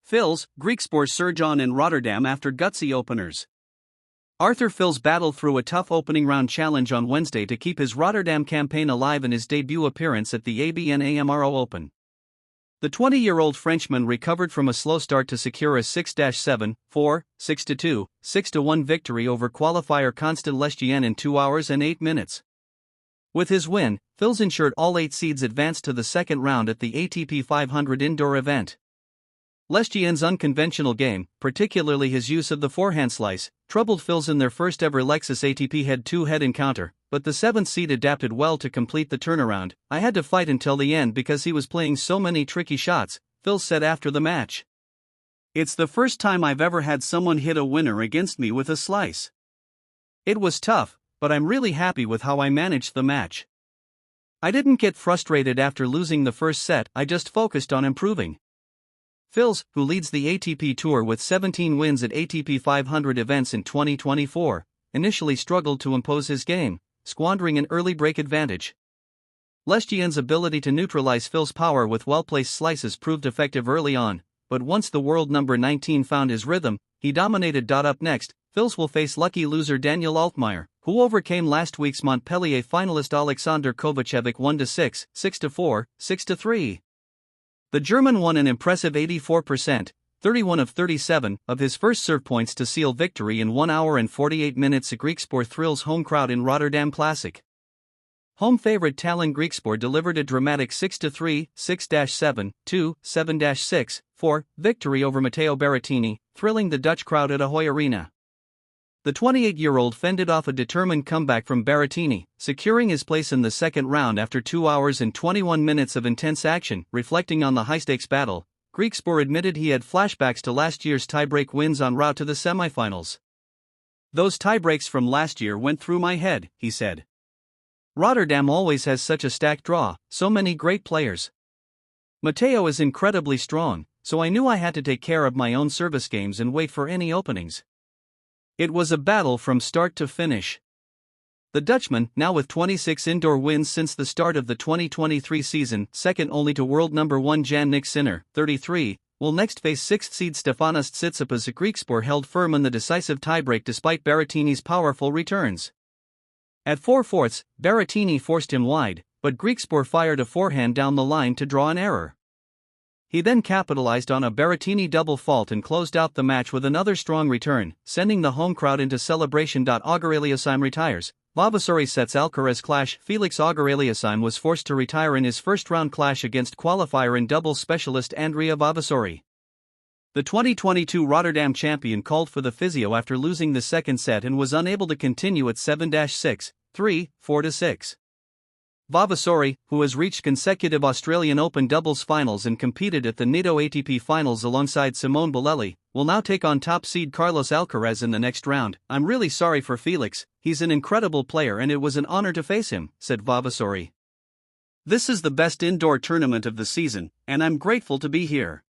Phil's, Griekspoor surge on in Rotterdam after gutsy openers. Arthur Phil's battled through a tough opening round challenge on Wednesday to keep his Rotterdam campaign alive in his debut appearance at the ABN AMRO Open. The 20-year-old Frenchman recovered from a slow start to secure a 6-7, 4, 6-2, 6-1 victory over qualifier Constant Lestienne in 2 hours and 8 minutes. With his win, Phil's ensured all 8 seeds advanced to the second round at the ATP 500 indoor event. Lestienne's unconventional game, particularly his use of the forehand slice, troubled Phil's in their first ever Lexus ATP head-to-head encounter, but the 7th seed adapted well to complete the turnaround. "I had to fight until the end because he was playing so many tricky shots," Phil said after the match. "It's the first time I've ever had someone hit a winner against me with a slice. It was tough, but I'm really happy with how I managed the match. I didn't get frustrated after losing the first set, I just focused on improving." Phil's, who leads the ATP Tour with 17 wins at ATP 500 events in 2024, initially struggled to impose his game, squandering an early break advantage. Lestienne's ability to neutralize Phil's power with well-placed slices proved effective early on, but once the world number 19 found his rhythm, he dominated. Up next, Phil's will face lucky loser Daniel Altmaier, who overcame last week's Montpellier finalist Alexander Kovacevic 1-6, 6-4, 6-3. The German won an impressive 84%, 31 of 37, of his first serve points to seal victory in 1 hour and 48 minutes. Griekspoor thrills home crowd in Rotterdam Classic. Home favorite Tallinn Griekspoor delivered a dramatic 6-3, 6-7, 2, 7-6, 4 victory over Matteo Berrettini, thrilling the Dutch crowd at Ahoy Arena. The 28-year-old fended off a determined comeback from Berrettini, securing his place in the second round after 2 hours and 21 minutes of intense action. Reflecting on the high-stakes battle, Griekspoor admitted he had flashbacks to last year's tiebreak wins en route to the semifinals. "Those tiebreaks from last year went through my head," he said. "Rotterdam always has such a stacked draw, so many great players. Matteo is incredibly strong, so I knew I had to take care of my own service games and wait for any openings. It was a battle from start to finish." The Dutchman, now with 26 indoor wins since the start of the 2023 season, second only to world number 1 Jan-Nik Sinner, 33, will next face 6th seed Stefanos Tsitsipas. Griekspoor held firm in the decisive tiebreak despite Berrettini's powerful returns. At 4/4, Berrettini forced him wide, but Griekspoor fired a forehand down the line to draw an error. He then capitalized on a Berrettini double fault and closed out the match with another strong return, sending the home crowd into celebration. Auger-Aliassime retires. Vavasori sets Alcaraz clash. Felix Auger-Aliassime was forced to retire in his first-round clash against qualifier and doubles specialist Andrea Vavasori. The 2022 Rotterdam champion called for the physio after losing the second set and was unable to continue at 7-6, 3, 4-6. Vavasori, who has reached consecutive Australian Open doubles finals and competed at the Nitto ATP finals alongside Simone Bolelli, will now take on top seed Carlos Alcaraz in the next round. "I'm really sorry for Felix, he's an incredible player and it was an honor to face him," said Vavasori. "This is the best indoor tournament of the season, and I'm grateful to be here.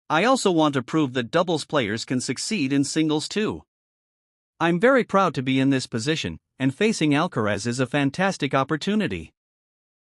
I also want to prove that doubles players can succeed in singles too. I'm very proud to be in this position, and facing Alcaraz is a fantastic opportunity.